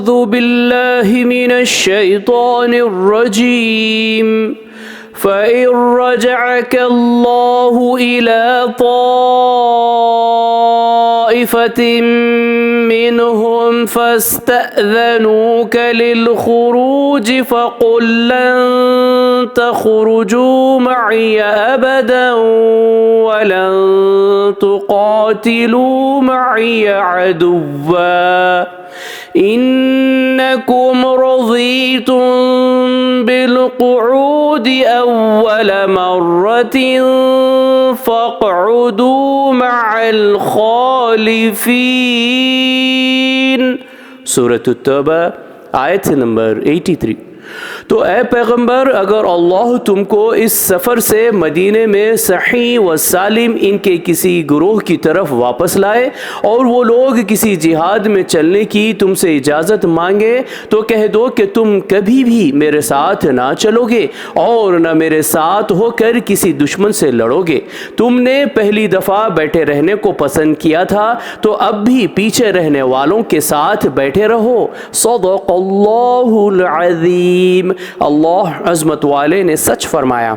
अऊज़ु बिल्लाहि मिनश्शैतानिर रजीम फ़इन रजअकल्लाहु इला ताइफ़तिन मिनहुम फ़स्तअज़नूक लिल-ख़ुरूज फ़क़ुल लन तख़रुजू मइय अबदन वलन तुक़ातिलू मइय अदुव्वा इन्नकुम रज़ीतुम बिल-क़ुऊदि अव्वल मर्रतिन फ़क़उदू मअल ख़ालिफ़ीन। सूरत तौबा आयत नंबर 83। तो ए पैगंबर, अगर अल्लाह तुमको इस सफ़र से मदीने में सही व सालिम इनके किसी गुरोह की तरफ वापस लाए और वो लोग किसी जिहाद में चलने की तुमसे इजाज़त मांगे तो कह दो कि तुम कभी भी मेरे साथ ना चलोगे और न मेरे साथ होकर किसी दुश्मन से लड़ोगे। तुमने पहली दफ़ा बैठे रहने को पसंद किया था तो अब भी पीछे रहने वालों के साथ बैठे रहो। सदक़ल्लाहुल अज़ीम। अल्लाह अज़मत वाले ने सच फरमाया।